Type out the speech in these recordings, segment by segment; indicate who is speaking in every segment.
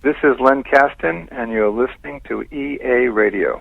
Speaker 1: This is Len Kasten, and you're listening to EA Radio.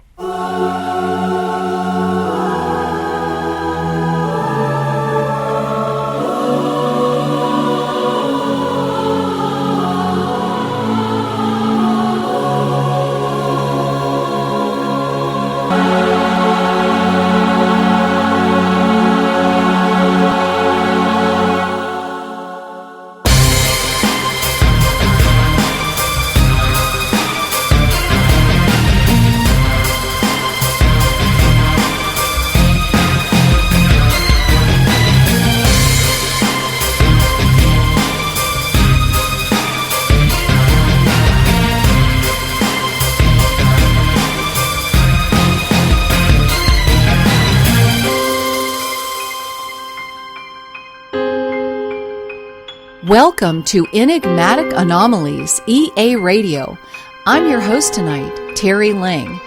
Speaker 2: Welcome to Enigmatic Anomalies, EA Radio. I'm your host tonight, Terry Lang.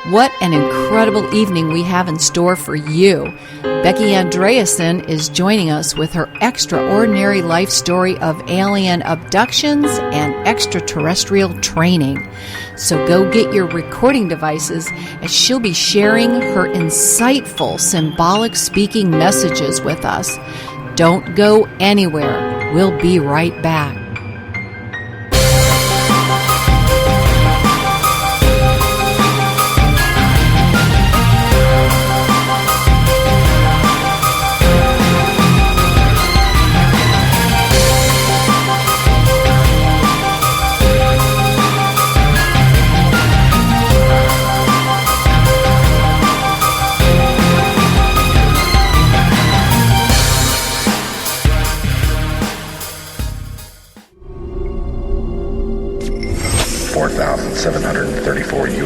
Speaker 2: What an incredible evening we have in store for you. Becky Andreasson is joining us with her extraordinary life story of alien abductions and extraterrestrial training. So go get your recording devices as she'll be sharing her insightful symbolic speaking messages with us. Don't go anywhere. We'll be right back.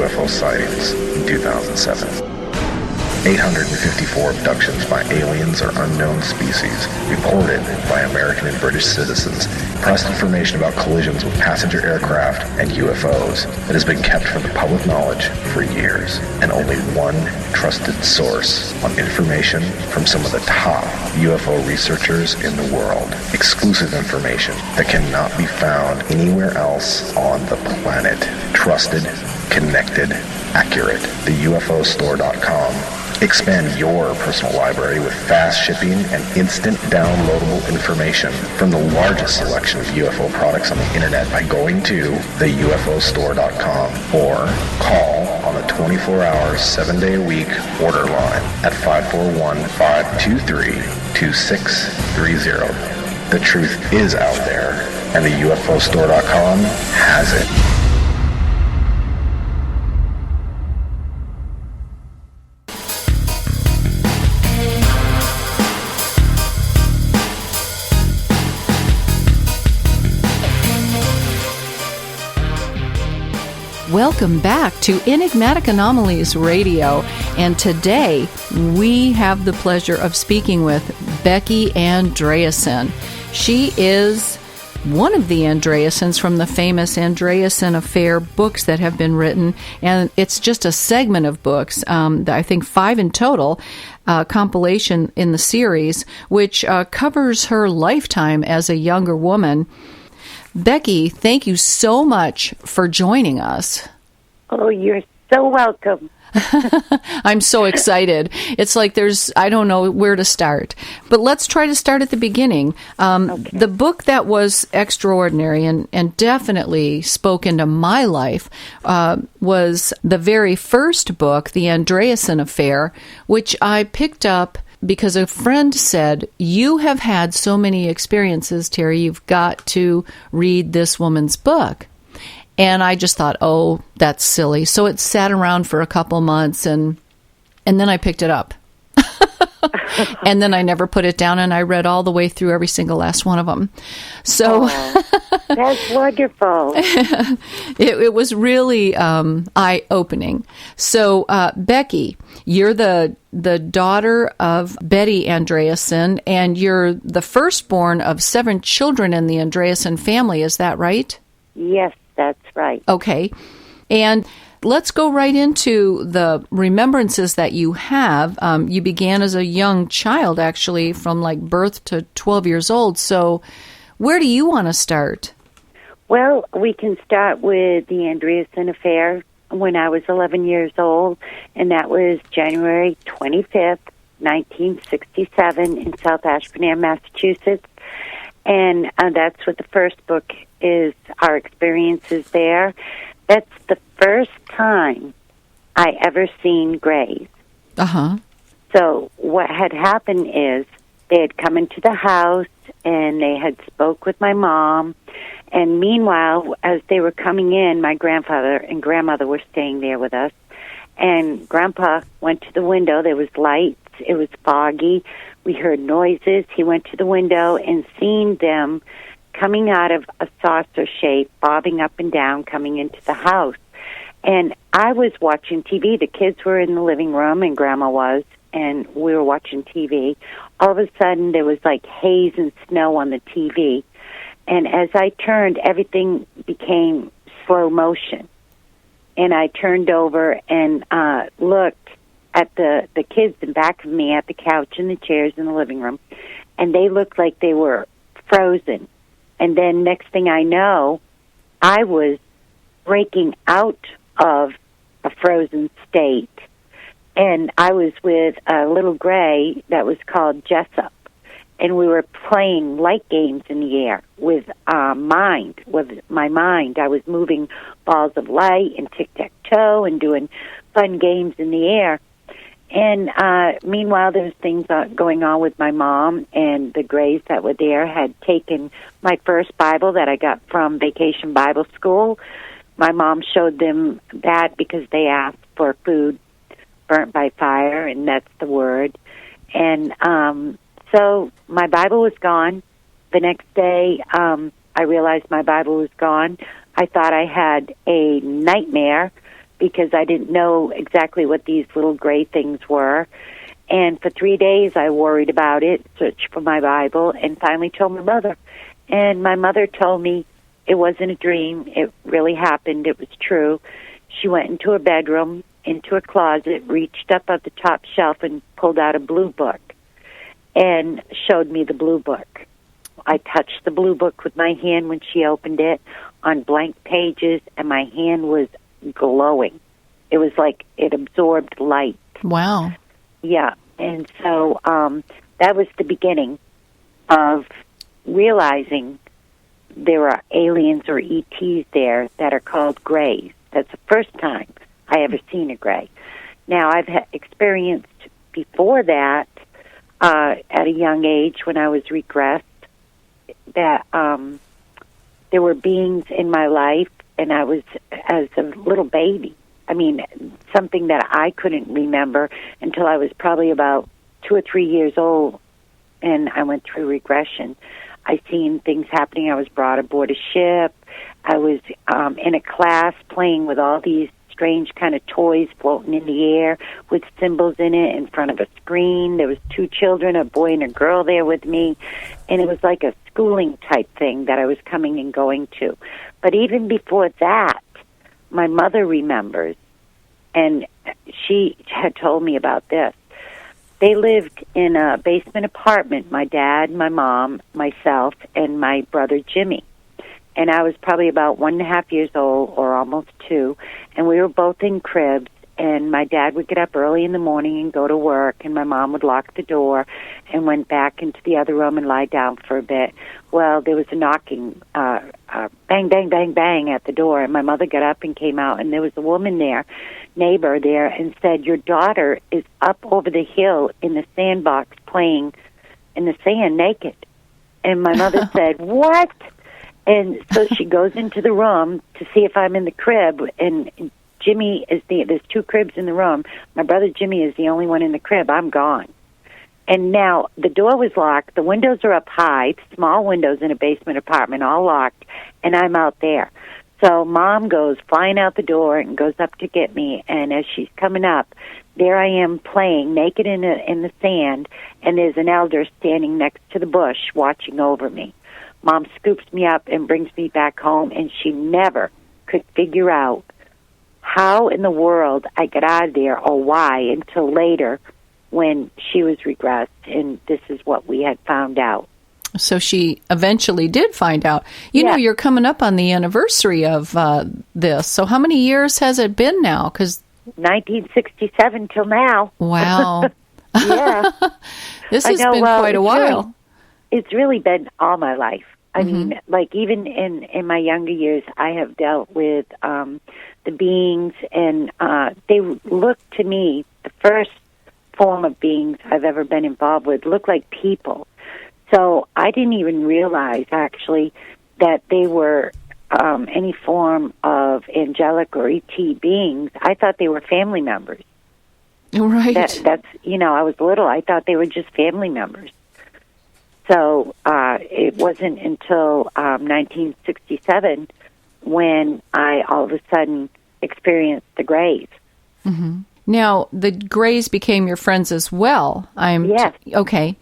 Speaker 3: UFO sightings in 2007. 854 abductions by aliens or unknown species reported by American and British citizens. Pressed information about collisions with passenger aircraft and UFOs that has been kept from the public knowledge for years. And only one trusted source on information from some of the top UFO researchers in the world. Exclusive information that cannot be found anywhere else on the planet. Trusted, connected, accurate. TheUFOstore.com. Expand your personal library with fast shipping and instant downloadable information from the largest selection of UFO products on the internet by going to TheUFOstore.com or call on the 24-hour, 7-day-a-week order line at 541-523-2630. The truth is out there, and TheUFOstore.com has it.
Speaker 2: Welcome back to Enigmatic Anomalies Radio, and today we have the pleasure of speaking with Becky Andreasson. She is one of the Andreassons from the famous Andreasson Affair books that have been written, and it's just a segment of books, I think 5 in total, compilation in the series, which covers her lifetime as a younger woman. Becky, thank you so much for joining us.
Speaker 4: Oh, you're so welcome.
Speaker 2: I'm so excited. It's like I don't know where to start. But let's try to start at the beginning. Okay. The book that was extraordinary and definitely spoke into my life was the very first book, The Andreasson Affair, which I picked up because a friend said, "You have had so many experiences, Terry, you've got to read this woman's book." And I just thought, oh, that's silly. So it sat around for a couple months, and then I picked it up. And then I never put it down, and I read all the way through every single last one of them. So
Speaker 4: that's wonderful.
Speaker 2: It was really eye-opening. So, Becky, you're the daughter of Betty Andreasson, and you're the firstborn of 7 children in the Andreasson family. Is that right?
Speaker 4: Yes, that's right.
Speaker 2: Okay. And let's go right into the remembrances that you have. You began as a young child, actually, from like birth to 12 years old. So where do you want to start?
Speaker 4: Well, we can start with the Andreasson affair when I was 11 years old, and that was January 25th, 1967 in South Ashburnham, Massachusetts. And that's what the first book is, our experiences there. That's the first time I ever seen grays.
Speaker 2: Uh-huh.
Speaker 4: So what had happened is they had come into the house and they had spoke with my mom. And meanwhile, as they were coming in, my grandfather and grandmother were staying there with us. And Grandpa went to the window. There was lights. It was foggy. We heard noises. He went to the window and seen them coming out of a saucer shape, bobbing up and down, coming into the house. And I was watching TV. The kids were in the living room, and Grandma was, and we were watching TV. All of a sudden, there was like haze and snow on the TV. And as I turned, everything became slow motion. And I turned over and looked at the kids in back of me at the couch and the chairs in the living room, and they looked like they were frozen. And then next thing I know, I was breaking out of a frozen state, and I was with a little gray that was called Jessup, and we were playing light games in the air with my mind. I was moving balls of light and tic-tac-toe and doing fun games in the air. And meanwhile, there was things going on with my mom, and the Grays that were there had taken my first Bible that I got from Vacation Bible School. My mom showed them that because they asked for food burnt by fire, and that's the word. And so my Bible was gone. The next day, I realized my Bible was gone. I thought I had a nightmare because I didn't know exactly what these little gray things were. And for 3 days, I worried about it, searched for my Bible, and finally told my mother. And my mother told me it wasn't a dream. It really happened. It was true. She went into her bedroom, into a closet, reached up at the top shelf, and pulled out a blue book and showed me the blue book. I touched the blue book with my hand when she opened it on blank pages, and my hand was glowing. It was like it absorbed light.
Speaker 2: Wow.
Speaker 4: Yeah. And so that was the beginning of realizing there are aliens or ETs there that are called grays. That's the first time I ever seen a gray. Now, I've experienced before that at a young age when I was regressed that there were beings in my life, and I was as a little baby. I mean, something that I couldn't remember until I was probably about 2 or 3 years old, and I went through regression. I seen things happening. I was brought aboard a ship. I was in a class playing with all these strange kind of toys floating in the air with symbols in it in front of a screen. There was 2 children, a boy and a girl there with me, and it was like a schooling type thing that I was coming and going to. But even before that, my mother remembers, and she had told me about this. They lived in a basement apartment, my dad, my mom, myself, and my brother Jimmy. And I was probably about 1.5 years old, or almost 2, and we were both in cribs, and my dad would get up early in the morning and go to work, and my mom would lock the door and went back into the other room and lie down for a bit. Well, there was a knocking, bang, bang, bang, bang at the door, and my mother got up and came out, and there was a woman there, neighbor there, and said, "Your daughter is up over the hill in the sandbox playing in the sand naked." And my mother said, "What?" And so she goes into the room to see if I'm in the crib, and Jimmy is there's 2 cribs in the room. My brother Jimmy is the only one in the crib. I'm gone. And now the door was locked. The windows are up high, small windows in a basement apartment, all locked, and I'm out there. So Mom goes flying out the door and goes up to get me, and as she's coming up, there I am playing naked in the sand, and there's an elder standing next to the bush watching over me. Mom scoops me up and brings me back home, and she never could figure out how in the world I got out of there or why until later when she was regressed, and this is what we had found out.
Speaker 2: So she eventually did find out. You know, you're coming up on the anniversary of this. So how many years has it been now? 'Cause
Speaker 4: 1967 till now.
Speaker 2: Wow.
Speaker 4: Yeah.
Speaker 2: This has been quite a while.
Speaker 4: It's really been all my life. I mean, like even in my younger years, I have dealt with the beings, and they look to me, the first form of beings I've ever been involved with look like people. So I didn't even realize, actually, that they were any form of angelic or ET beings. I thought they were family members.
Speaker 2: Right.
Speaker 4: That's, you know, I was little. I thought they were just family members. So it wasn't until 1967 when I all of a sudden experienced the Greys.
Speaker 2: Mm-hmm. Now, the Greys became your friends as well.
Speaker 4: Yes.
Speaker 2: Okay.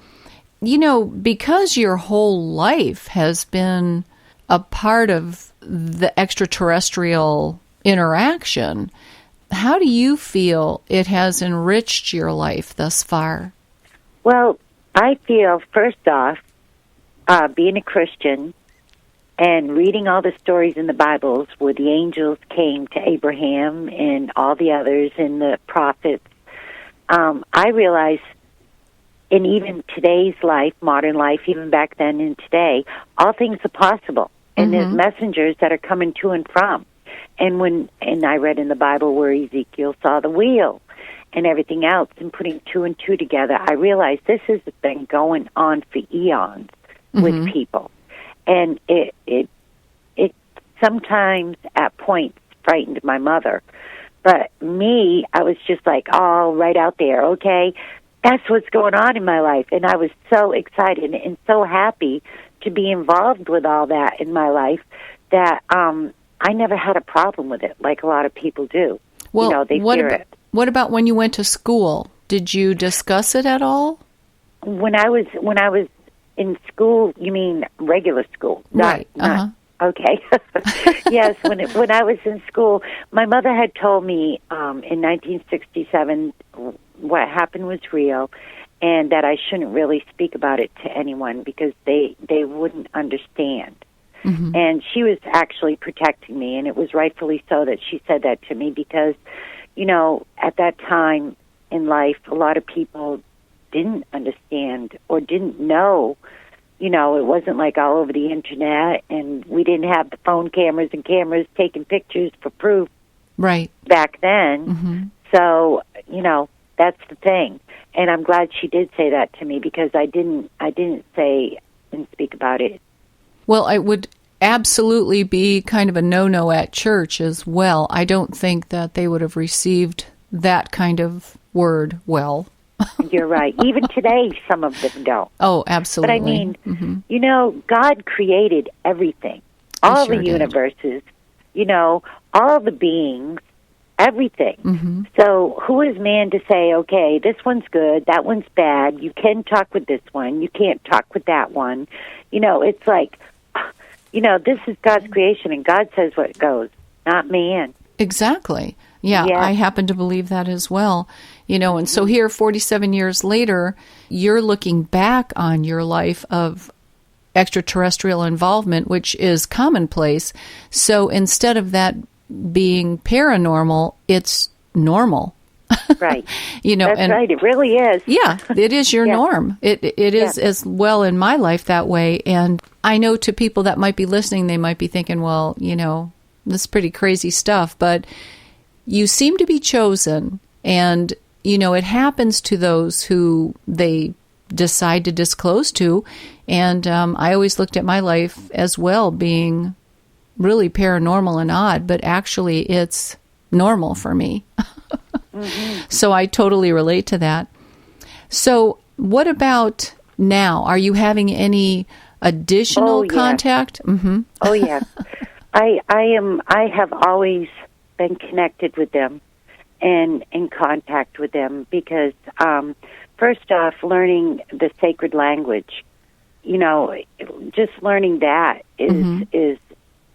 Speaker 2: You know, because your whole life has been a part of the extraterrestrial interaction, how do you feel it has enriched your life thus far?
Speaker 4: Well, I feel, first off, being a Christian and reading all the stories in the Bibles where the angels came to Abraham and all the others and the prophets, I realize in even today's life, modern life, even back then and today, all things are possible. And there's messengers that are coming to and from. And I read in the Bible where Ezekiel saw the wheel and everything else, and putting two and two together, I realized this has been going on for eons with people. And it sometimes at points frightened my mother. But me, I was just like, oh, right out there, okay? That's what's going on in my life. And I was so excited and so happy to be involved with all that in my life that I never had a problem with it like a lot of people do.
Speaker 2: Well,
Speaker 4: you know, they fear it.
Speaker 2: What about when you went to school? Did you discuss it at all?
Speaker 4: When I was in school, you mean regular school?
Speaker 2: Right.
Speaker 4: Not okay. Yes, when I was in school, my mother had told me in 1967 what happened was real, and that I shouldn't really speak about it to anyone because they wouldn't understand. And she was actually protecting me, and it was rightfully so that she said that to me because, you know, at that time in life, a lot of people didn't understand or didn't know. You know, it wasn't like all over the internet, and we didn't have the phone cameras and cameras taking pictures for proof
Speaker 2: right
Speaker 4: back then. So, you know, that's the thing. And I'm glad she did say that to me because I didn't say and speak about it.
Speaker 2: Well, it would absolutely be kind of a no-no at church as well. I don't think that they would have received that kind of word well.
Speaker 4: You're right. Even today, some of them don't.
Speaker 2: Oh, absolutely.
Speaker 4: But I mean, you know, God created everything. All the universes, you know, all the beings, everything. So who is man to say, okay, this one's good, that one's bad, you can talk with this one, you can't talk with that one. You know, it's like, you know, this is God's creation, and God says what goes, not man.
Speaker 2: Exactly. Yeah, I happen to believe that as well. You know, and so here, 47 years later, you're looking back on your life of extraterrestrial involvement, which is commonplace. So instead of that being paranormal, it's normal.
Speaker 4: Right.
Speaker 2: You know,
Speaker 4: that's right. It really is.
Speaker 2: Yeah, it is your norm. It is as well in my life that way. And I know to people that might be listening, they might be thinking, well, you know, this is pretty crazy stuff. But you seem to be chosen. And, you know, it happens to those who they decide to disclose to. And I always looked at my life as well being really paranormal and odd, but actually it's normal for me. So I totally relate to that. So what about now? Are you having any additional contact?
Speaker 4: Oh, yes. I have always been connected with them and in contact with them because, first off, learning the sacred language, you know, just learning that is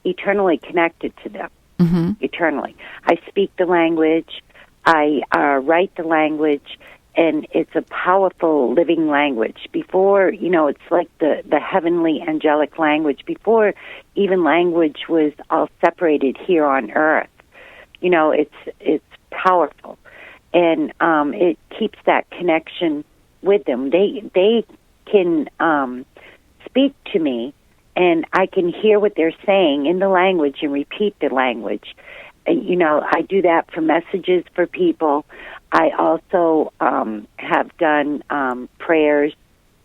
Speaker 4: eternally connected to them. Eternally. I speak the language. I write the language, and it's a powerful living language. Before, it's like the heavenly angelic language. Before even language was all separated here on Earth, it's powerful, and it keeps that connection with them. They can speak to me, and I can hear what they're saying in the language and repeat the language. I do that for messages for people. I also have done prayers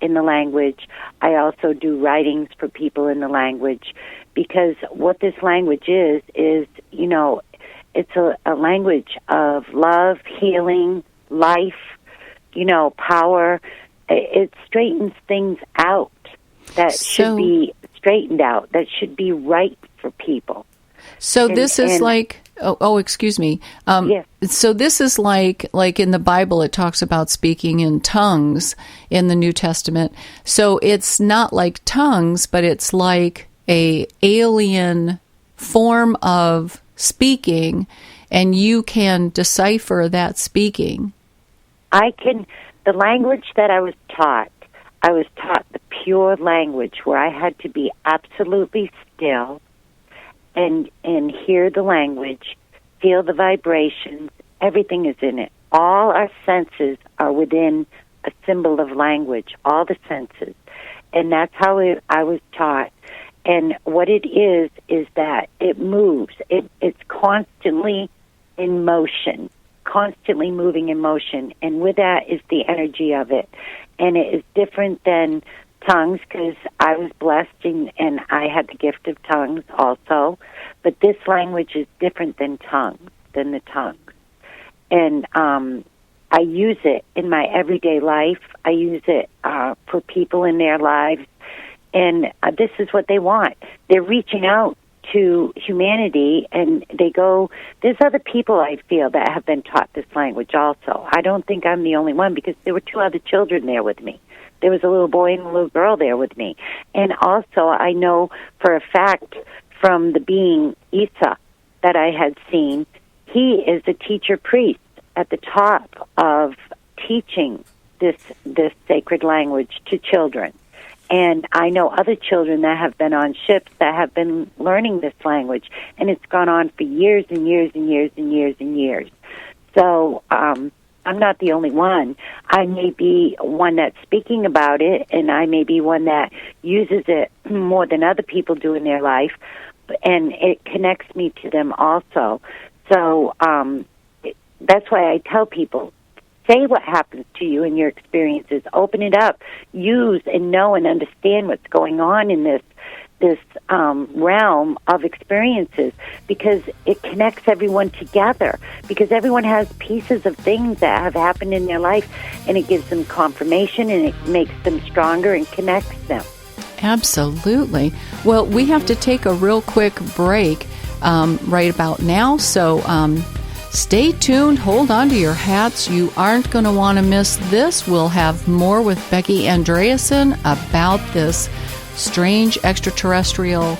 Speaker 4: in the language. I also do writings for people in the language, because what this language is it's a language of love, healing, life, power. It straightens things out that should be straightened out, that should be right for people.
Speaker 2: So this is like, excuse me.
Speaker 4: Yes.
Speaker 2: So this is like in the Bible, it talks about speaking in tongues in the New Testament. So it's not like tongues, but it's like a alien form of speaking, and you can decipher that speaking.
Speaker 4: The language that I was taught the pure language where I had to be absolutely still and hear the language, feel the vibrations. Everything is in it. All our senses are within a symbol of language, all the senses. And that's how I was taught. And what it is that it moves. It's constantly in motion, constantly moving in motion. And with that is the energy of it. And it is different than tongues, because I was blessed and I had the gift of tongues also. But this language is different than the tongues. And I use it in my everyday life. I use it for people in their lives. And this is what they want. They're reaching out to humanity, and they go, there's other people I feel that have been taught this language also. I don't think I'm the only one, because there were 2 other children there with me. There was a little boy and a little girl there with me. And also I know for a fact from the being Isa that I had seen, he is a teacher priest at the top of teaching this sacred language to children. And I know other children that have been on ships that have been learning this language, and it's gone on for years and years and years and years and years. So I'm not the only one. I may be one that's speaking about it, and I may be one that uses it more than other people do in their life, and it connects me to them also. So that's why I tell people, say what happens to you in your experiences. Open it up. Use and know and understand what's going on in this realm of experiences, because it connects everyone together, because everyone has pieces of things that have happened in their life, and it gives them confirmation, and it makes them stronger and connects them.
Speaker 2: Absolutely. Well, we have to take a real quick break right about now, so stay tuned. Hold on to your hats. You aren't going to want to miss this. We'll have more with Becky Andreasson about this strange extraterrestrial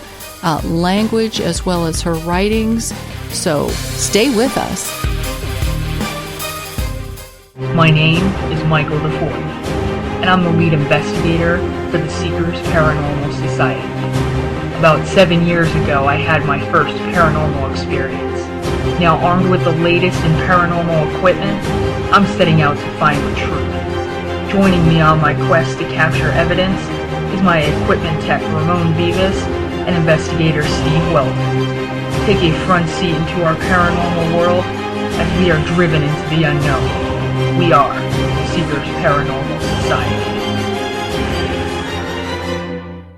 Speaker 2: language, as well as her writings. So stay with us.
Speaker 5: My name is Michael IV, and I'm the lead investigator for the Seekers Paranormal Society. About 7 years ago, I had my first paranormal experience. Now, armed with the latest in paranormal equipment, I'm setting out to find the truth. Joining me on my quest to capture evidence is my equipment tech Ramon Vivas and investigator Steve Weldon. Take a front seat into our paranormal world as we are driven into the unknown. We are the Seekers Paranormal Society.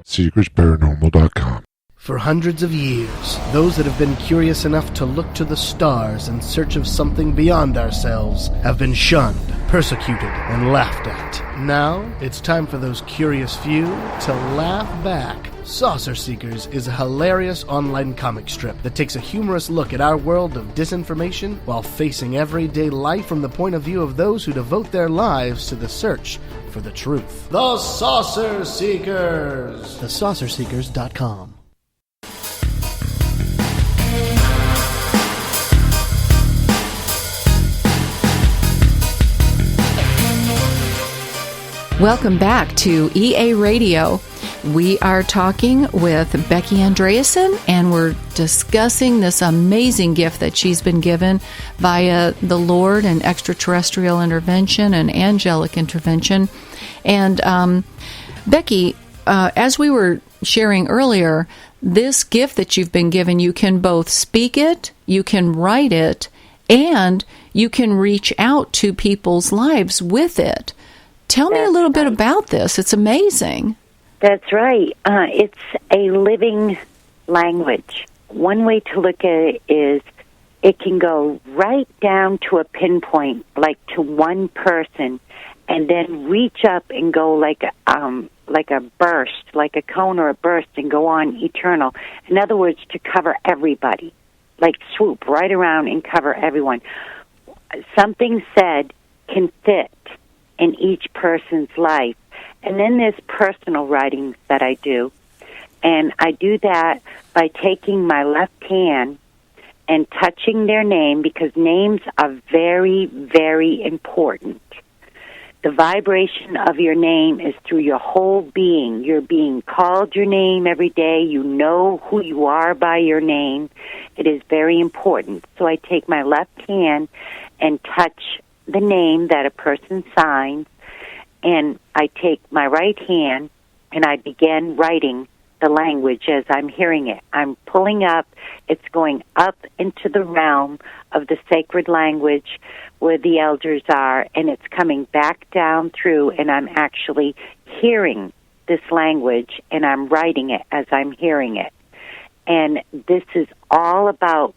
Speaker 6: SeekersParanormal.com.
Speaker 7: For hundreds of years, those that have been curious enough to look to the stars in search of something beyond ourselves have been shunned, persecuted, and laughed at. Now, it's time for those curious few to laugh back. Saucer Seekers is a hilarious online comic strip that takes a humorous look at our world of disinformation while facing everyday life from the point of view of those who devote their lives to the search for the truth. The Saucer Seekers! TheSaucerSeekers.com.
Speaker 2: Welcome back to EA Radio. We are talking with Becky Andreasson, and we're discussing this amazing gift that she's been given via the Lord and extraterrestrial intervention and angelic intervention. And Becky, as we were sharing earlier, this gift that you've been given, you can both speak it, you can write it, and you can reach out to people's lives with it. Tell me a little bit about this. It's amazing.
Speaker 4: That's right. It's a living language. One way to look at it is it can go right down to a pinpoint, like to one person, and then reach up and go like a burst, like a cone or a burst, and go on eternal. In other words, to cover everybody, like swoop right around and cover everyone. Something said can fit in each person's life. And then there's personal writings that I do. And I do that by taking my left hand and touching their name, because names are very, very important. The vibration of your name is through your whole being. You're being called your name every day. You know who you are by your name. It is very important. So I take my left hand and touch the name that a person signs, and I take my right hand and I begin writing the language as I'm hearing it. I'm pulling up. It's going up into the realm of the sacred language where the elders are, and it's coming back down through, and I'm actually hearing this language, and I'm writing it as I'm hearing it. And this is all about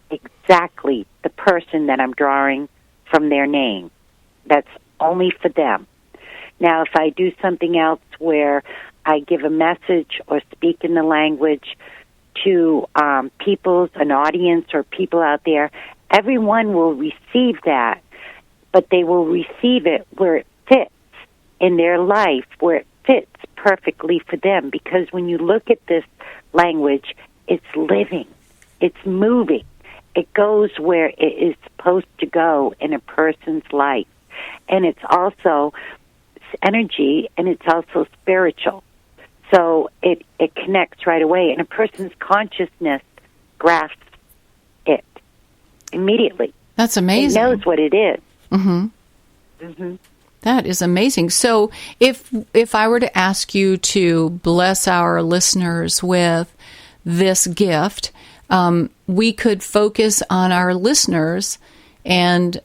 Speaker 4: exactly the person that I'm drawing from their name. That's only for them. Now, if I do something else where I give a message or speak in the language to an audience or people out there, everyone will receive that, but they will receive it where it fits in their life, where it fits perfectly for them. Because when you look at this language, it's living, it's moving. It goes where it is supposed to go in a person's life. And it's also energy, and it's also spiritual. So it connects right away, and a person's consciousness grasps it immediately.
Speaker 2: That's amazing.
Speaker 4: It knows what it is.
Speaker 2: Mm-hmm.
Speaker 4: Mm-hmm.
Speaker 2: That is amazing. So if I were to ask you to bless our listeners with this gift, we could focus on our listeners, and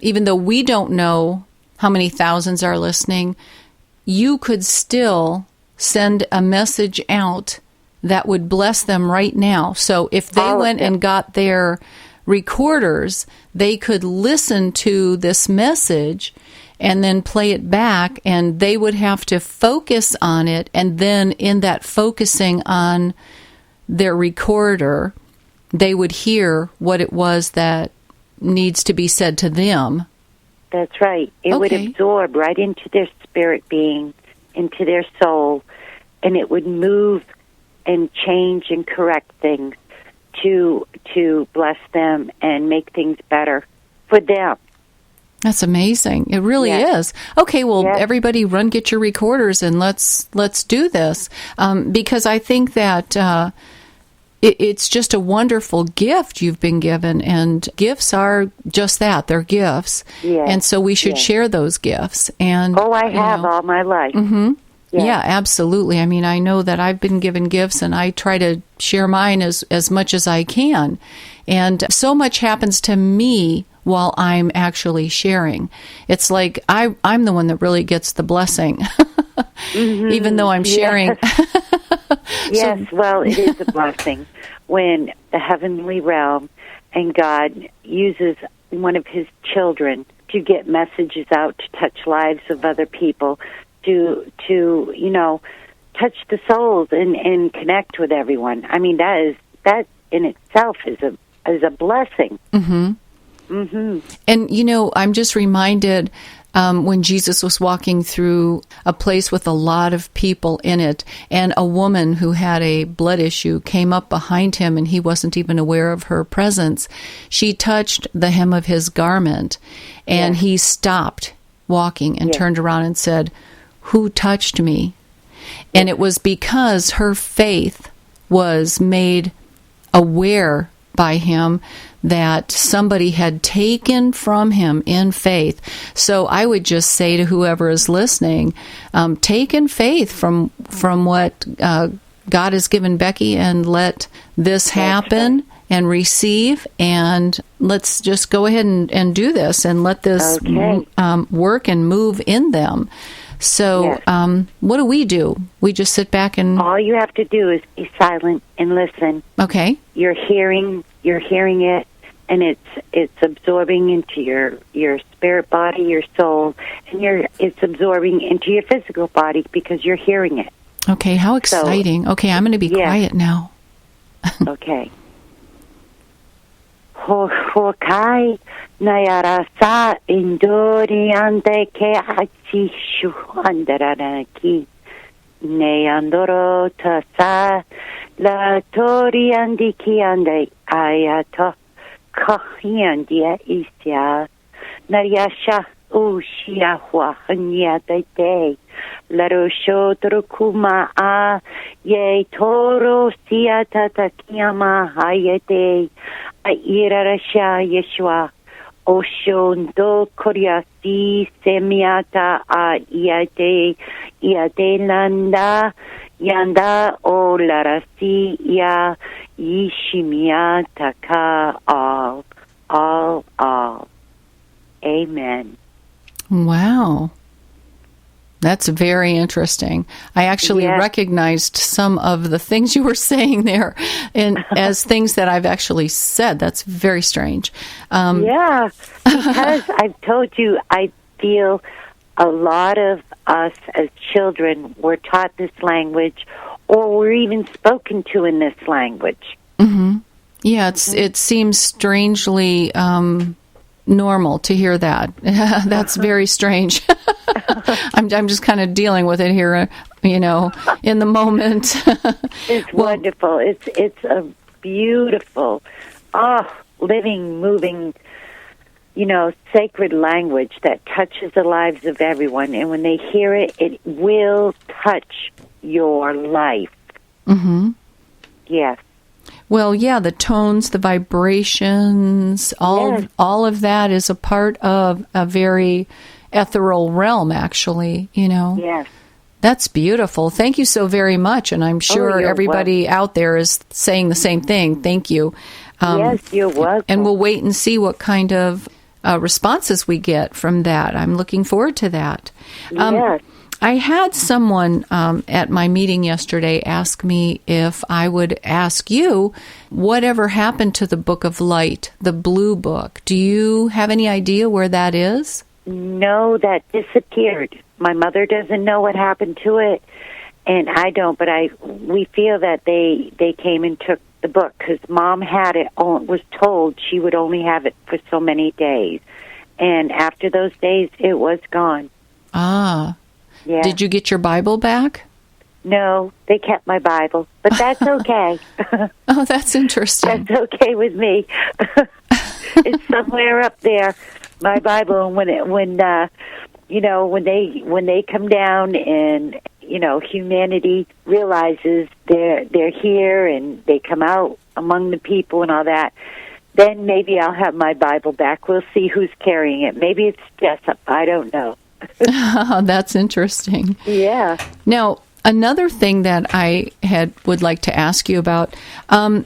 Speaker 2: even though we don't know how many thousands are listening, you could still send a message out that would bless them right now. So if they went and got their recorders, they could listen to this message and then play it back, and they would have to focus on it, and then in that focusing on their recorder, they would hear what it was that needs to be said to them.
Speaker 4: That's right. It would absorb right into their spirit being, into their soul, and it would move and change and correct things to bless them and make things better for them.
Speaker 2: That's amazing. It really is. Okay, well, everybody run, get your recorders, and let's do this, because I think that it's just a wonderful gift you've been given, and gifts are just that. They're gifts. Yes. And so we should share those gifts. And
Speaker 4: I have all my life.
Speaker 2: Mm-hmm. Yes. Yeah, absolutely. I mean, I know that I've been given gifts, and I try to share mine as much as I can. And so much happens to me while I'm actually sharing. It's like I'm the one that really gets the blessing, even though I'm sharing.
Speaker 4: Yes, well, it is a blessing when the heavenly realm and God uses one of his children to get messages out, to touch lives of other people, to touch the souls and connect with everyone. I mean, that in itself is a blessing.
Speaker 2: Mm-hmm.
Speaker 4: Mm-hmm.
Speaker 2: And, I'm just reminded when Jesus was walking through a place with a lot of people in it, and a woman who had a blood issue came up behind him, and he wasn't even aware of her presence. She touched the hem of his garment, and he stopped walking and turned around and said, who touched me. And it was because her faith was made aware by him that somebody had taken from him in faith. So I would just say to whoever is listening, take in faith from what God has given Becky, and let this happen and receive, and let's just go ahead and do this and let this work and move in them. So what do? We just sit back and...
Speaker 4: All you have to do is be silent and listen.
Speaker 2: Okay.
Speaker 4: You're hearing it, and it's absorbing into your spirit body, your soul, and it's absorbing into your physical body because you're hearing it.
Speaker 2: Okay, how exciting. So, okay, I'm going to be quiet now.
Speaker 4: Okay. Hokai nayarasa indori ande ke achishu andaranaki neandoro tasa la tori andiki ande ayato kahiandia isya naryasha ushia hua hanyata te laro shotrukuma a ye toro siata takiyama hayate Irarasha Yeshua Oshondo Koryasi Semiata A Iade Nanda Yanda O Larasi Ya Yishimia Taka all. Amen.
Speaker 2: Wow. That's very interesting. I actually recognized some of the things you were saying there as things that I've actually said. That's very strange.
Speaker 4: Because I've told you, I feel a lot of us as children were taught this language, or were even spoken to in this language.
Speaker 2: Mm-hmm. Yeah, it seems strangely normal to hear that. That's very strange. I'm just kind of dealing with it here, in the moment.
Speaker 4: It's wonderful. It's a beautiful, living, moving, sacred language that touches the lives of everyone. And when they hear it, it will touch your life.
Speaker 2: Mm-hmm.
Speaker 4: Yes.
Speaker 2: Well, yeah, the tones, the vibrations, all of that is a part of a very ethereal realm, actually,
Speaker 4: Yes.
Speaker 2: That's beautiful. Thank you so very much, and I'm sure everybody out there is saying the same thing. Thank you.
Speaker 4: Yes, you're welcome.
Speaker 2: And we'll wait and see what kind of responses we get from that. I'm looking forward to that.
Speaker 4: Yes.
Speaker 2: I had someone at my meeting yesterday ask me if I would ask you whatever happened to the Book of Light, the blue book. Do you have any idea where that is?
Speaker 4: No, that disappeared. My mother doesn't know what happened to it, and I don't, but we feel that they came and took the book because Mom had it, was told she would only have it for so many days. And after those days, it was gone.
Speaker 2: Ah.
Speaker 4: Yeah.
Speaker 2: Did you get your Bible back?
Speaker 4: No, they kept my Bible, but that's okay.
Speaker 2: Oh, that's interesting.
Speaker 4: That's okay with me. It's somewhere up there, my Bible. And when they come down and humanity realizes they're here and they come out among the people and all that, then maybe I'll have my Bible back. We'll see who's carrying it. Maybe it's Jessup. I don't know.
Speaker 2: That's interesting.
Speaker 4: Yeah.
Speaker 2: Now, another thing that I would like to ask you about,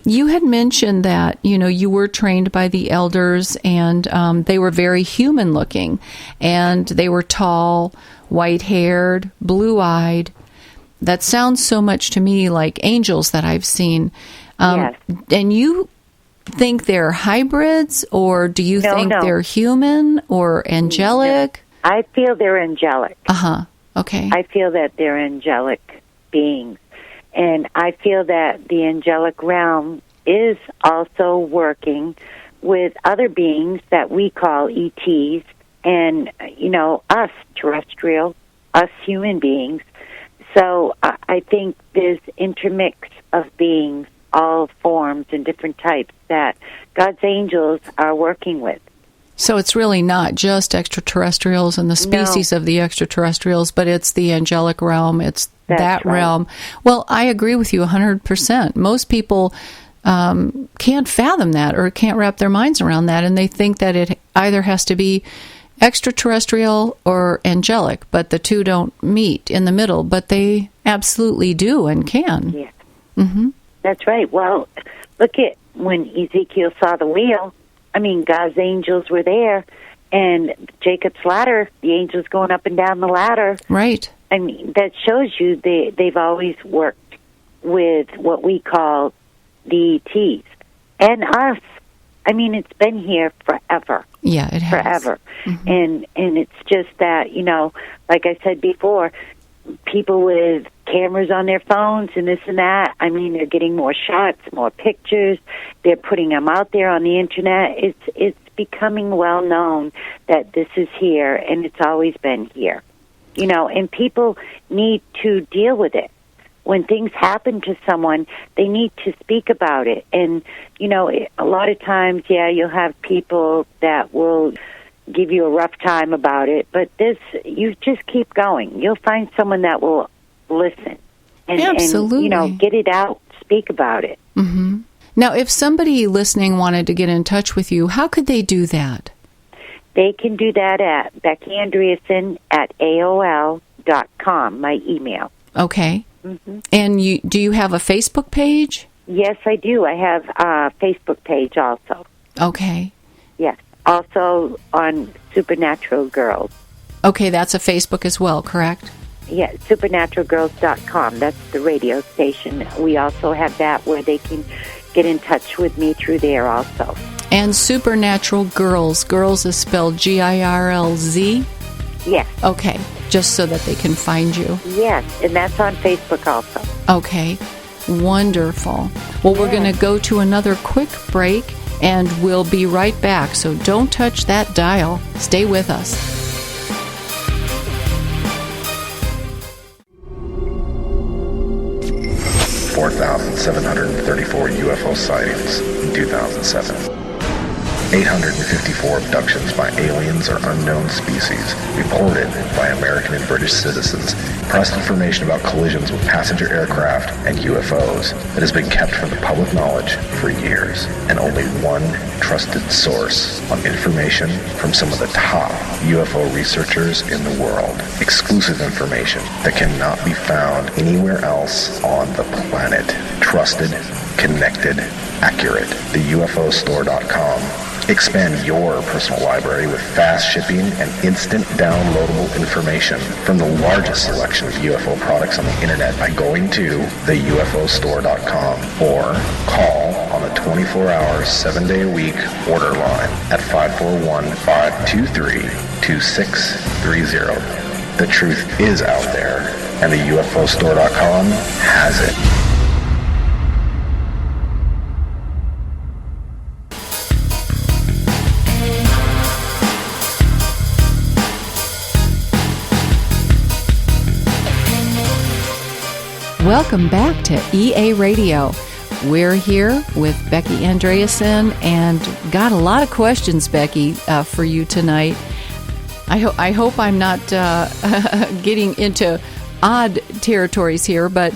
Speaker 2: you had mentioned that, you were trained by the elders and they were very human looking and they were tall, white-haired, blue-eyed. That sounds so much to me like angels that I've seen.
Speaker 4: Yes.
Speaker 2: And you think they're hybrids, or do you think they're human or angelic?
Speaker 4: No. I feel they're angelic.
Speaker 2: Uh-huh. Okay.
Speaker 4: I feel that they're angelic beings. And I feel that the angelic realm is also working with other beings that we call ETs and, us terrestrial, us human beings. So I think there's intermix of beings, all forms and different types that God's angels are working with.
Speaker 2: So it's really not just extraterrestrials and the species of the extraterrestrials, but it's the angelic realm. It's that realm. Well, I agree with you 100%. Most people can't fathom that or can't wrap their minds around that, and they think that it either has to be extraterrestrial or angelic, but the two don't meet in the middle, but they absolutely do and can.
Speaker 4: Yeah. Mm-hmm. That's right. Well, look at when Ezekiel saw the wheel. I mean, God's angels were there, and Jacob's ladder, the angels going up and down the ladder.
Speaker 2: Right.
Speaker 4: I mean, that shows you they've always worked with what we call the ETs. And us. I mean, it's been here forever.
Speaker 2: Yeah, it has.
Speaker 4: Forever. Mm-hmm. And it's just that, like I said before, people with cameras on their phones and this and that, I mean, they're getting more shots, more pictures. They're putting them out there on the Internet. It's becoming well known that this is here, and it's always been here. And people need to deal with it. When things happen to someone, they need to speak about it. And, a lot of times, you'll have people that will give you a rough time about it, but you just keep going. You'll find someone that will listen and get it out, speak about it.
Speaker 2: Mm-hmm. Now, if somebody listening wanted to get in touch with you, how could they do that?
Speaker 4: They can do that at Becky Andreasson at AOL.com, my email.
Speaker 2: Okay. Mm-hmm. And do you have a Facebook page?
Speaker 4: Yes, I do. I have a Facebook page also.
Speaker 2: Okay.
Speaker 4: Yes. Also on Supernatural Girls.
Speaker 2: Okay, that's a Facebook as well, correct?
Speaker 4: Yeah, supernaturalgirls.com. That's the radio station. We also have that where they can get in touch with me through there also.
Speaker 2: And Supernatural Girls. Girls is spelled Girlz?
Speaker 4: Yes.
Speaker 2: Okay, just so that they can find you.
Speaker 4: Yes, and that's on Facebook also.
Speaker 2: Okay, wonderful. Well, we're going to go to another quick break, and we'll be right back. So don't touch that dial. Stay with us.
Speaker 3: $4,734 UFO sightings in 2007. 854 abductions by aliens or unknown species reported by American and British citizens. Pressed information about collisions with passenger aircraft and UFOs that has been kept from the public knowledge for years. And only one trusted source on information from some of the top UFO researchers in the world. Exclusive information that cannot be found anywhere else on the planet. Trusted, connected, accurate. The UFOstore.com. Expand your personal library with fast shipping and instant downloadable information from the largest selection of UFO products on the internet by going to theufostore.com or call on the 24-hour, 7-day-a-week order line at 541-523-2630. The truth is out there, and the UFOstore.com has it.
Speaker 2: Welcome back to EA Radio. We're here with Becky Andreasson and got a lot of questions, Becky, for you tonight. I hope I'm not getting into odd territories here, but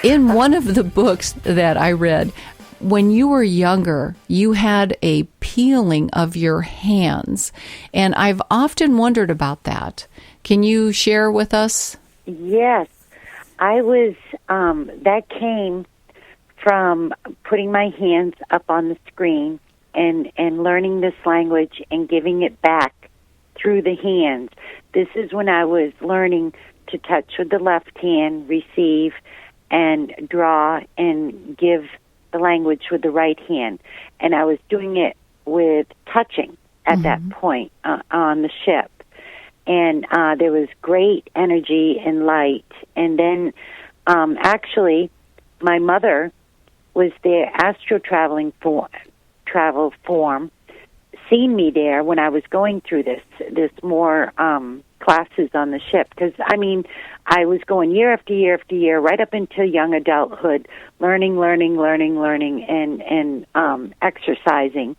Speaker 2: in one of the books that I read, when you were younger, you had a peeling of your hands, and I've often wondered about that. Can you share with us?
Speaker 4: Yes. I was, that came from putting my hands up on the screen and learning this language and giving it back through the hands. This is when I was learning to touch with the left hand, receive, and draw and give the language with the right hand. And I was doing it with touching at that point on the ship. And there was great energy and light. And then, actually, my mother was there astro travel form, seen me there when I was going through this more classes on the ship. Because, I mean, I was going year after year after year, right up into young adulthood, learning, and exercising.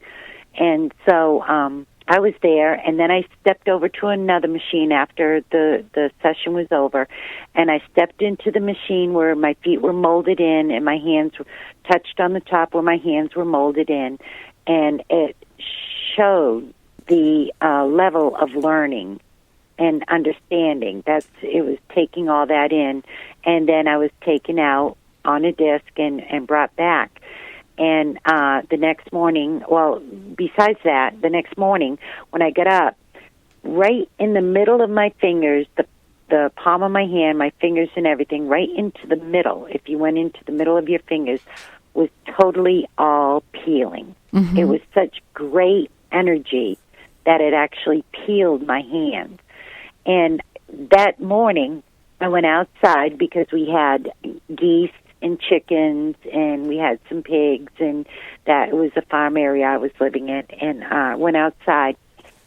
Speaker 4: And so I I was there, and then I stepped over to another machine after the session was over, and I stepped into the machine where my feet were molded in and my hands were touched on the top where my hands were molded in, and it showed the level of learning and understanding. It was taking all that in, and then I was taken out on a disc and brought back. And the next morning, besides that, the next morning when I got up, right in the middle of my fingers, the palm of my hand, my fingers and everything, right into the middle, if you went into the middle of your fingers, was totally all peeling. Mm-hmm. It was such great energy that it actually peeled my hand. And that morning, I went outside because we had geese and chickens, and we had some pigs, and that was the farm area I was living in, and went outside.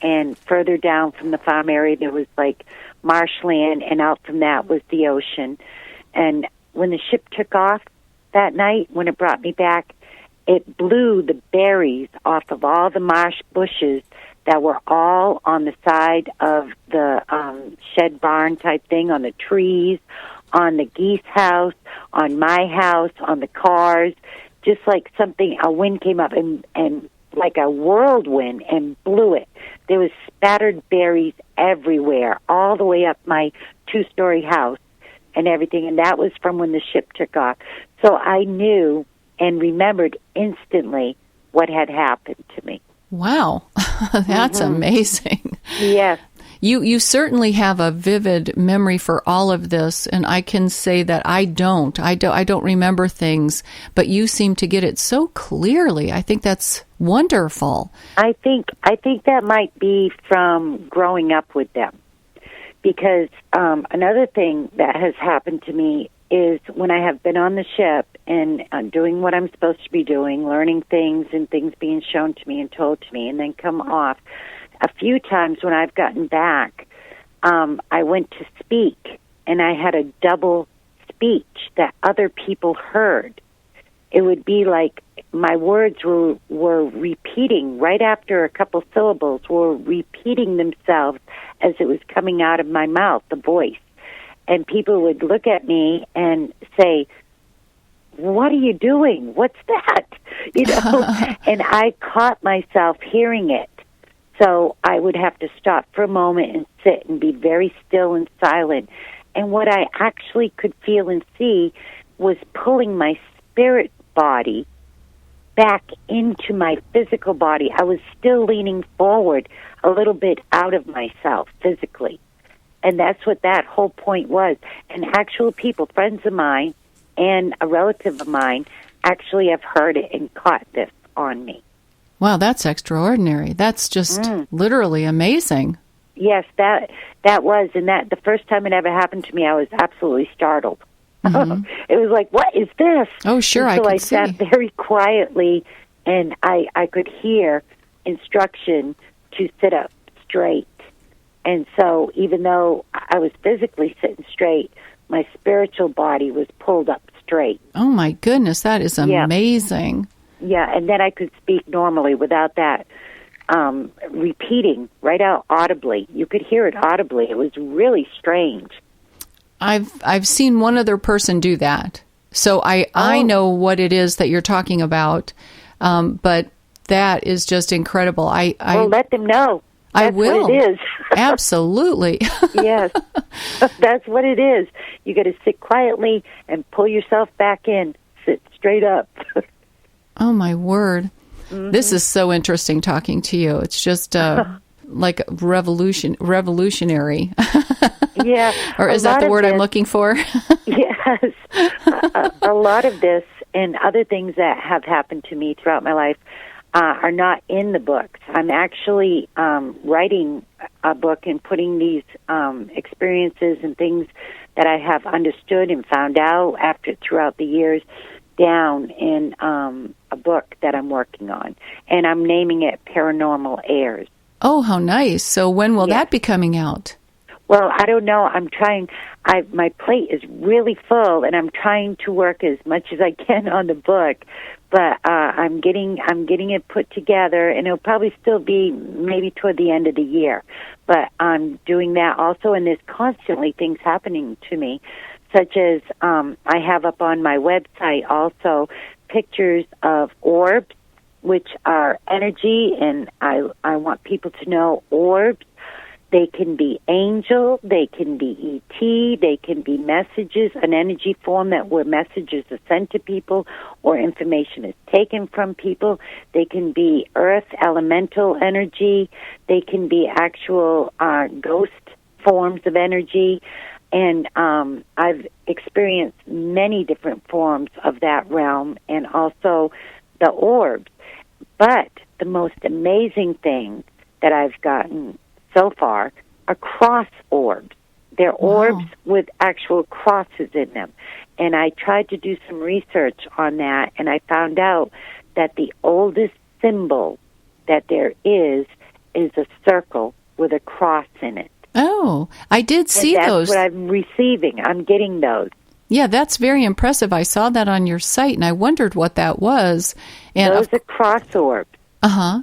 Speaker 4: And further down from the farm area, there was like marshland, and out from that was the ocean. And when the ship took off that night, when it brought me back, it blew the berries off of all the marsh bushes that were all on the side of the shed barn type thing, on the trees, on the geese house, on my house, on the cars, just like a wind came up and like a whirlwind and blew it. There was spattered berries everywhere, all the way up my 2-story house and everything, and that was from when the ship took off. So I knew and remembered instantly what had happened to me.
Speaker 2: Wow, that's amazing.
Speaker 4: Yes.
Speaker 2: You certainly have a vivid memory for all of this, and I can say that I don't remember things, but you seem to get it so clearly. I think that's wonderful.
Speaker 4: I think that might be from growing up with them, because another thing that has happened to me is when I have been on the ship and doing what I'm supposed to be doing, learning things and things being shown to me and told to me, and then come off. A few times when I've gotten back, I went to speak, and I had a double speech that other people heard. It would be like my words were repeating right after a couple syllables, were repeating themselves as it was coming out of my mouth, the voice. And people would look at me and say, "What are you doing? What's that?" And I caught myself hearing it. So I would have to stop for a moment and sit and be very still and silent. And what I actually could feel and see was pulling my spirit body back into my physical body. I was still leaning forward a little bit out of myself physically. And that's what that whole point was. And actual people, friends of mine and a relative of mine, actually have heard it and caught this on me.
Speaker 2: Wow, that's extraordinary. That's just literally amazing.
Speaker 4: Yes, that was, and that the first time it ever happened to me, I was absolutely startled. Mm-hmm. It was like, what is this?
Speaker 2: Oh, sure,
Speaker 4: and so
Speaker 2: I
Speaker 4: sat very quietly, and I could hear instruction to sit up straight. And so even though I was physically sitting straight, my spiritual body was pulled up straight.
Speaker 2: Oh, my goodness, that is amazing.
Speaker 4: Yeah, and then I could speak normally without that repeating right out audibly. You could hear it audibly. It was really strange.
Speaker 2: I've seen one other person do that, so I know what it is that you're talking about. But that is just incredible.
Speaker 4: Well, let them know. That's
Speaker 2: I will.
Speaker 4: What it is.
Speaker 2: Absolutely.
Speaker 4: Yes, that's what it is. You got to sit quietly and pull yourself back in. Sit straight up.
Speaker 2: Oh, my word. Mm-hmm. This is so interesting talking to you. It's just like revolutionary.
Speaker 4: Yeah.
Speaker 2: Or is that the word I'm looking for?
Speaker 4: Yes. A lot of this and other things that have happened to me throughout my life are not in the books. I'm actually writing a book and putting these experiences and things that I have understood and found out throughout the years down in a book that I'm working on, and I'm naming it Paranormal Airs.
Speaker 2: Oh, how nice. So when will that be coming out?
Speaker 4: Well, I don't know. I'm trying. My plate is really full, and I'm trying to work as much as I can on the book, but I'm getting it put together, and it'll probably still be maybe toward the end of the year. But I'm doing that also, and there's constantly things happening to me, such as I have up on my website also pictures of orbs, which are energy, and I want people to know orbs. They can be angel, they can be ET, they can be messages, an energy form where messages are sent to people or information is taken from people. They can be earth, elemental energy. They can be actual ghost forms of energy. And I've experienced many different forms of that realm, and also the orbs. But the most amazing thing that I've gotten so far are cross orbs. They're orbs with actual crosses in them. And I tried to do some research on that, and I found out that the oldest symbol that there is a circle with a cross in it.
Speaker 2: Oh, I did see those.
Speaker 4: That's what I'm receiving. I'm getting those.
Speaker 2: Yeah, that's very impressive. I saw that on your site, and I wondered what that was. And
Speaker 4: those are cross orbs.
Speaker 2: Uh-huh.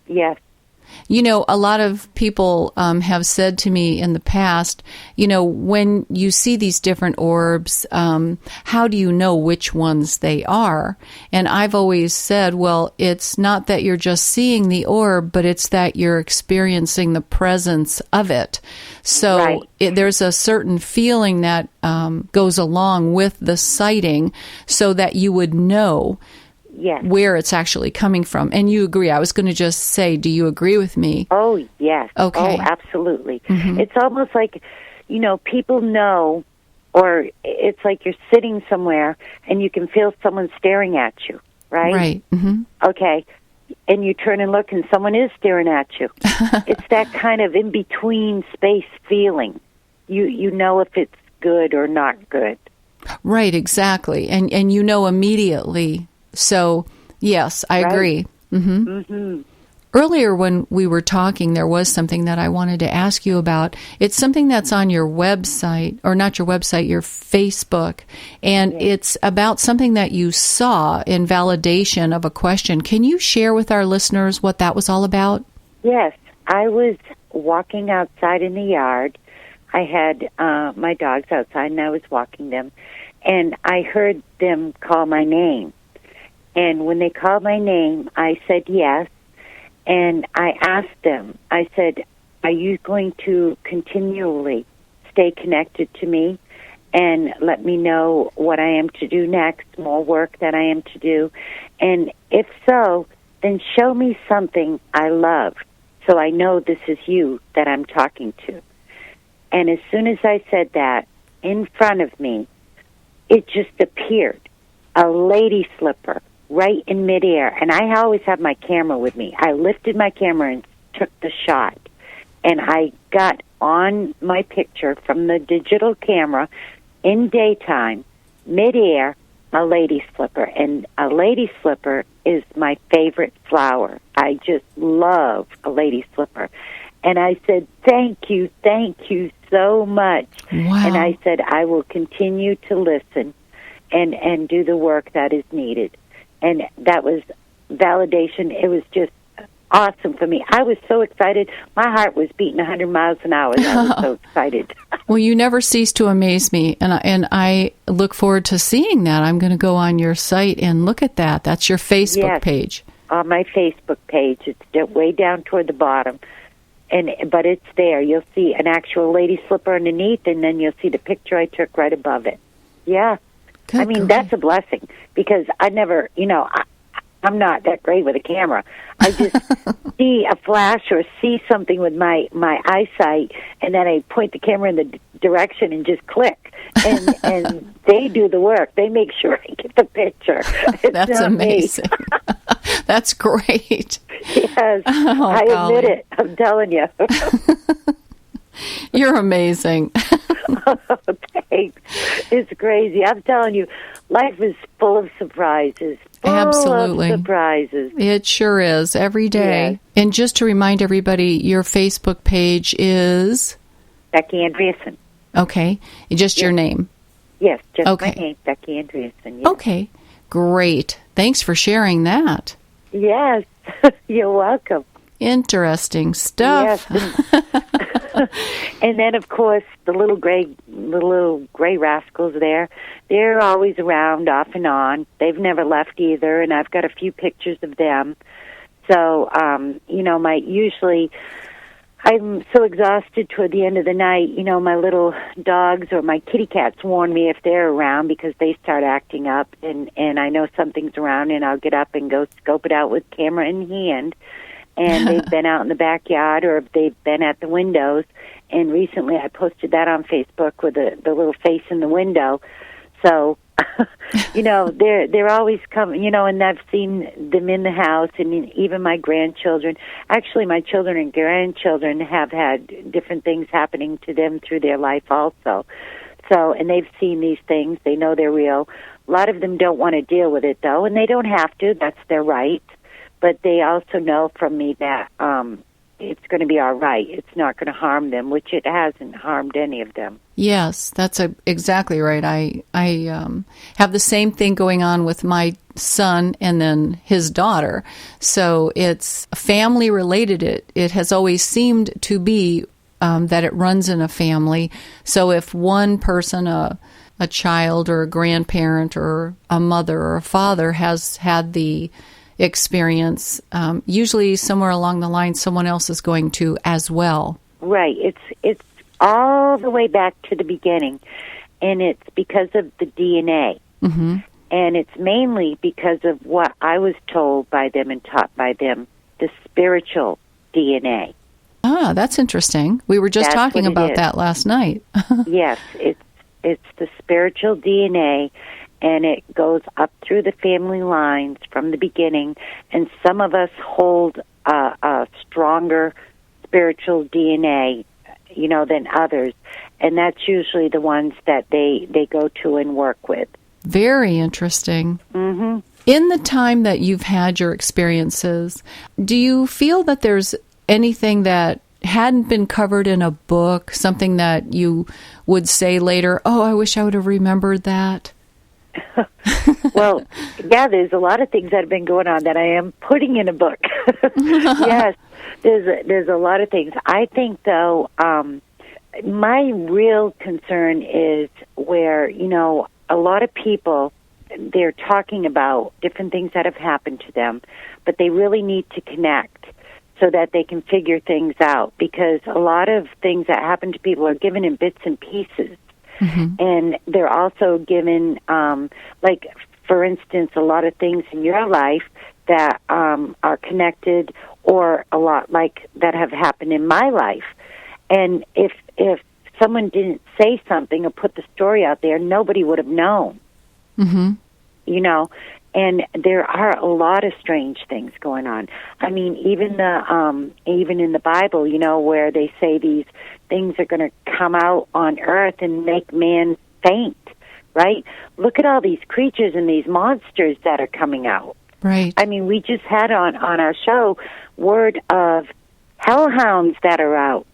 Speaker 4: Yes.
Speaker 2: You know, a lot of people have said to me in the past, you know, when you see these different orbs, how do you know which ones they are? And I've always said, well, it's not that you're just seeing the orb, but it's that you're experiencing the presence of it. So there's a certain feeling that goes along with the sighting so that you would know where it's actually coming from. And you agree. I was going to just say, do you agree with me?
Speaker 4: Oh, yes.
Speaker 2: Okay.
Speaker 4: Oh, absolutely. Mm-hmm. It's almost like, you know, people know, or it's like you're sitting somewhere and you can feel someone staring at you, right?
Speaker 2: Right. Mm-hmm.
Speaker 4: Okay. And you turn and look and someone is staring at you. It's that kind of in-between space feeling. You know if it's good or not good.
Speaker 2: Right, exactly. And you know immediately. So, yes, I agree. Mm-hmm. Mm-hmm. Earlier when we were talking, there was something that I wanted to ask you about. It's something that's on your website, or not your website, your Facebook, and it's about something that you saw in validation of a question. Can you share with our listeners what that was all about?
Speaker 4: Yes. I was walking outside in the yard. I had my dogs outside, and I was walking them, and I heard them call my name. And when they called my name, I said yes, and I asked them, I said, are you going to continually stay connected to me and let me know what I am to do next, more work that I am to do? And if so, then show me something I love so I know this is you that I'm talking to. And as soon as I said that, in front of me, it just appeared, a lady slipper, right in midair. And I always have my camera with me. I lifted my camera and took the shot. And I got on my picture from the digital camera in daytime, midair, a lady slipper. And a lady slipper is my favorite flower. I just love a lady slipper. And I said, thank you so much.
Speaker 2: Wow.
Speaker 4: And I said, I will continue to listen and do the work that is needed. And that was validation. It was just awesome for me. I was so excited. My heart was beating 100 miles an hour. I was so excited.
Speaker 2: Well, you never cease to amaze me, and I look forward to seeing that. I'm going to go on your site and look at that. That's your Facebook page. On
Speaker 4: my Facebook page. It's way down toward the bottom. But it's there. You'll see an actual lady slipper underneath, and then you'll see the picture I took right above it. Yeah.
Speaker 2: Good
Speaker 4: I mean,
Speaker 2: girl.
Speaker 4: That's a blessing, because I never, I'm not that great with a camera. I just see a flash or see something with my eyesight, and then I point the camera in the direction and just click. And they do the work. They make sure I get the picture. It's
Speaker 2: That's amazing. That's great.
Speaker 4: Yes, I admit it. I'm telling you.
Speaker 2: You're amazing.
Speaker 4: Oh, thanks. It's crazy. I'm telling you, life is full of surprises.
Speaker 2: Absolutely.
Speaker 4: Full of surprises.
Speaker 2: It sure is, every day.
Speaker 4: Yes.
Speaker 2: And just to remind everybody, your Facebook page is?
Speaker 4: Becky Andreasson.
Speaker 2: Okay. Just your name?
Speaker 4: Yes, just
Speaker 2: okay.
Speaker 4: my name, Becky Andreasson. Yes.
Speaker 2: Okay. Great. Thanks for sharing that.
Speaker 4: Yes, you're welcome.
Speaker 2: Interesting stuff.
Speaker 4: Yes. And then, of course, the little gray rascals there, they're always around off and on. They've never left either, and I've got a few pictures of them. So, usually I'm so exhausted toward the end of the night, my little dogs or my kitty cats warn me if they're around because they start acting up, and I know something's around, and I'll get up and go scope it out with camera in hand. And they've been out in the backyard or they've been at the windows. And recently I posted that on Facebook with the little face in the window. So, they're always coming, and I've seen them in the house, and even my grandchildren. Actually, my children and grandchildren have had different things happening to them through their life also. So, and they've seen these things. They know they're real. A lot of them don't want to deal with it, though, and they don't have to. That's their right. But they also know from me that it's going to be all right. It's not going to harm them, which it hasn't harmed any of them.
Speaker 2: Yes, that's exactly right. I have the same thing going on with my son and then his daughter. So it's family related. It has always seemed to be that it runs in a family. So if one person, a child or a grandparent or a mother or a father has had the experience, usually somewhere along the line someone else is going to as well.
Speaker 4: Right. It's all the way back to the beginning, and it's because of the DNA.
Speaker 2: Mm-hmm.
Speaker 4: And it's mainly because of what I was told by them and taught by them, the spiritual DNA.
Speaker 2: Ah, that's interesting. We were just talking about that last night.
Speaker 4: Yes, it's the spiritual DNA, and it goes up through the family lines from the beginning, and some of us hold a stronger spiritual DNA, than others, and that's usually the ones that they go to and work with.
Speaker 2: Very interesting.
Speaker 4: Mm-hmm.
Speaker 2: In the time that you've had your experiences, do you feel that there's anything that hadn't been covered in a book, something that you would say later, oh, I wish I would have remembered that?
Speaker 4: Well, yeah, there's a lot of things that have been going on that I am putting in a book. Yes, there's a lot of things. I think, though, my real concern is where, a lot of people, they're talking about different things that have happened to them, but they really need to connect so that they can figure things out, because a lot of things that happen to people are given in bits and pieces. Mm-hmm. And they're also given, for instance, a lot of things in your life that are connected, or a lot like that have happened in my life. And if someone didn't say something or put the story out there, nobody would have known.
Speaker 2: Mm-hmm.
Speaker 4: And there are a lot of strange things going on. I mean, even in the Bible, where they say these things are going to come out on earth and make man faint, right? Look at all these creatures and these monsters that are coming out.
Speaker 2: Right.
Speaker 4: I mean, we just had on our show word of hellhounds that are out.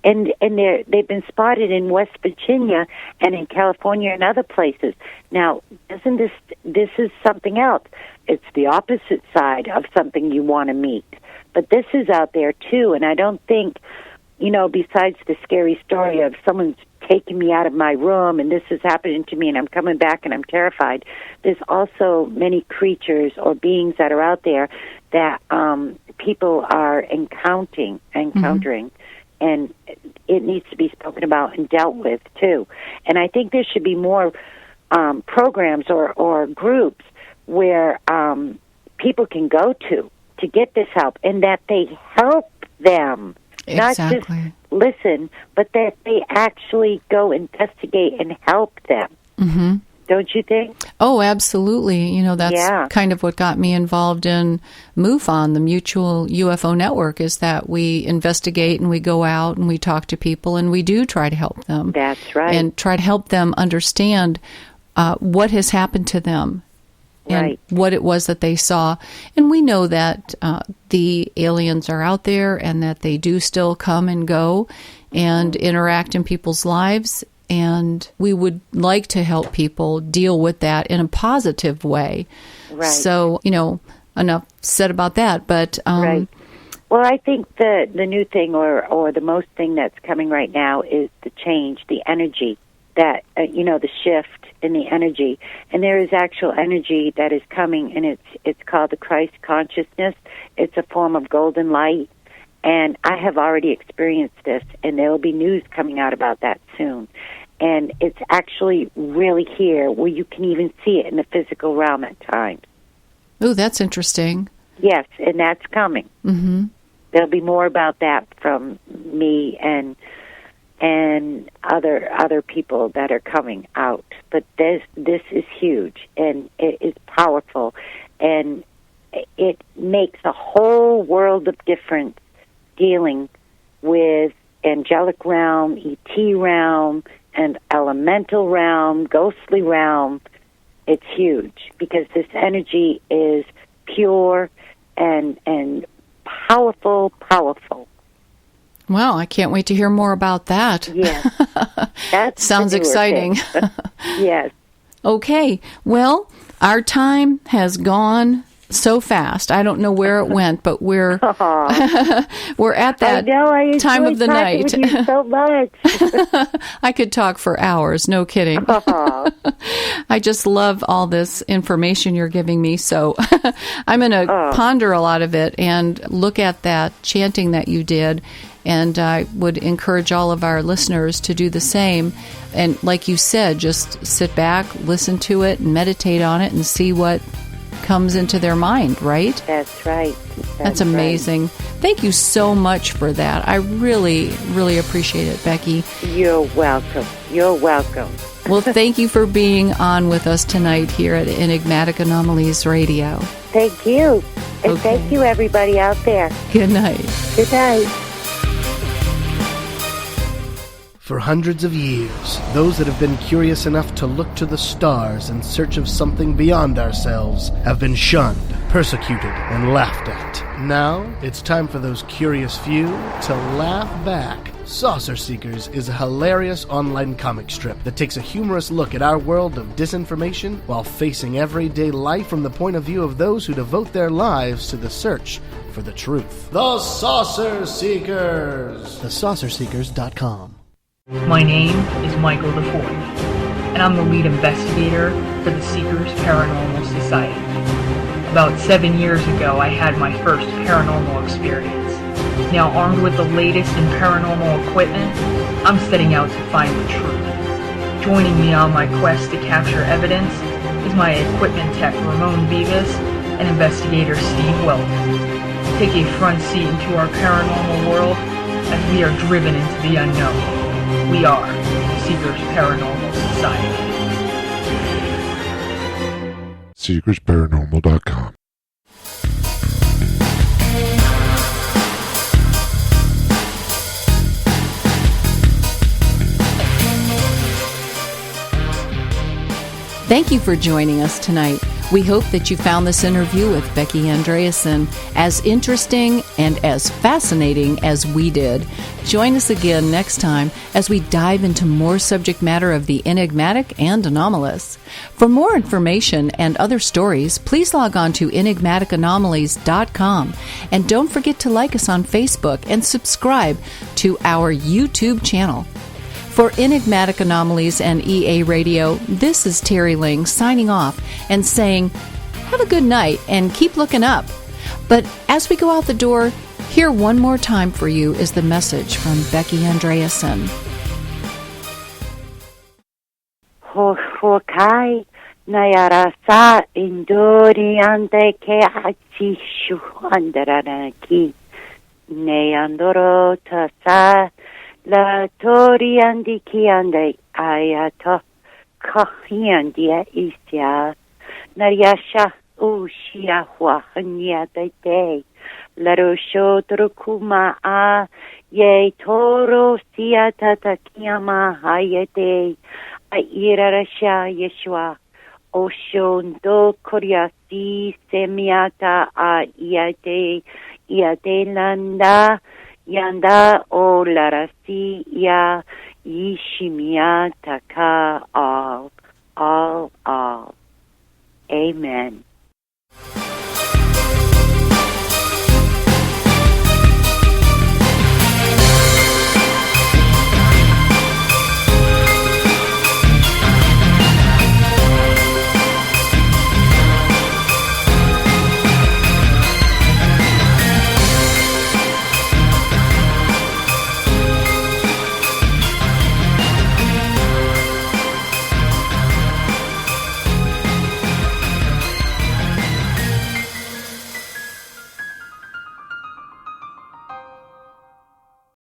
Speaker 4: And they've been spotted in West Virginia and in California and other places. Now, this is something else. It's the opposite side of something you want to meet. But this is out there, too, and I don't think, besides the scary story of someone's taking me out of my room and this is happening to me and I'm coming back and I'm terrified, there's also many creatures or beings that are out there that people are encountering. Mm-hmm. And it needs to be spoken about and dealt with, too. And I think there should be more programs or groups where people can go to get this help, and that they help them.
Speaker 2: Exactly.
Speaker 4: Not just listen, but that they actually go investigate and help them.
Speaker 2: Mm-hmm.
Speaker 4: Don't you think?
Speaker 2: Oh, absolutely. That's kind of what got me involved in MUFON, the Mutual UFO Network, is that we investigate and we go out and we talk to people and we do try to help them.
Speaker 4: That's right.
Speaker 2: And try to help them understand what has happened to them and what it was that they saw. And we know that the aliens are out there and that they do still come and go and interact in people's lives. and we would like to help people deal with that in a positive way.
Speaker 4: Right.
Speaker 2: So, enough said about that. But
Speaker 4: right. Well, I think the new thing or the most thing that's coming right now is the change, the energy, that, the shift in the energy. And there is actual energy that is coming, and it's called the Christ consciousness. It's a form of golden light. And I have already experienced this, and there will be news coming out about that soon. And it's actually really here where you can even see it in the physical realm at times.
Speaker 2: Oh, that's interesting.
Speaker 4: Yes, and that's coming.
Speaker 2: Mm-hmm.
Speaker 4: There'll be more about that from me and other people that are coming out. But this is huge, and it is powerful, and it makes a whole world of difference dealing with angelic realm, ET realm, and elemental realm, ghostly realm. It's huge because this energy is pure and powerful.
Speaker 2: Wow, I can't wait to hear more about that.
Speaker 4: Yes. That
Speaker 2: sounds exciting.
Speaker 4: Yes.
Speaker 2: Okay, well, our time has gone so fast. I don't know where it went, but we're at that time of the night.
Speaker 4: With you so much.
Speaker 2: I could talk for hours, no kidding. I just love all this information you're giving me, so I'm going to ponder a lot of it and look at that chanting that you did, and I would encourage all of our listeners to do the same. And like you said, just sit back, listen to it, and meditate on it, and see what comes into their mind, right?
Speaker 4: That's right.
Speaker 2: That's amazing. Right. Thank you so much for that. I really, really appreciate it, Becky.
Speaker 4: You're welcome. You're welcome.
Speaker 2: Well, thank you for being on with us tonight here at Enigmatic Anomalies Radio.
Speaker 4: Thank you. And thank you, everybody out there.
Speaker 2: Good night.
Speaker 4: Good night.
Speaker 7: For hundreds of years, those that have been curious enough to look to the stars in search of something beyond ourselves have been shunned, persecuted, and laughed at. Now, it's time for those curious few to laugh back. Saucer Seekers is a hilarious online comic strip that takes a humorous look at our world of disinformation while facing everyday life from the point of view of those who devote their lives to the search for the truth. The Saucer Seekers! TheSaucerSeekers.com.
Speaker 5: My name is Michael the Fourth, and I'm the lead investigator for the Seekers Paranormal Society. About 7 years ago, I had my first paranormal experience. Now armed with the latest in paranormal equipment, I'm setting out to find the truth. Joining me on my quest to capture evidence is my equipment tech Ramon Vivas and investigator Steve Welton. Take a front seat into our paranormal world as we are driven into the unknown. We are Seekers Paranormal Society.
Speaker 6: SeekersParanormal.com.
Speaker 2: Thank you for joining us tonight. We hope that you found this interview with Becky Andreasson as interesting and as fascinating as we did. Join us again next time as we dive into more subject matter of the enigmatic and anomalous. For more information and other stories, please log on to enigmaticanomalies.com. And don't forget to like us on Facebook and subscribe to our YouTube channel. For Enigmatic Anomalies and EA Radio, this is Terry Ling signing off and saying, have a good night and keep looking up. But as we go out the door, here one more time for you is the message from Becky Andreasson.
Speaker 4: Hokai nayarasa indori ande ke achishu andaranaki neandoro tasa La tori andi ki ande ayato kahiandia isya Naryasha ushia hwahanya dete Larosho trukuma a ye toro sia tatakiyama hayete Airarasha Yeshua Oshondo koryasi semiata a iate landa Yanda o larasi ya Yishimiataka all. Amen.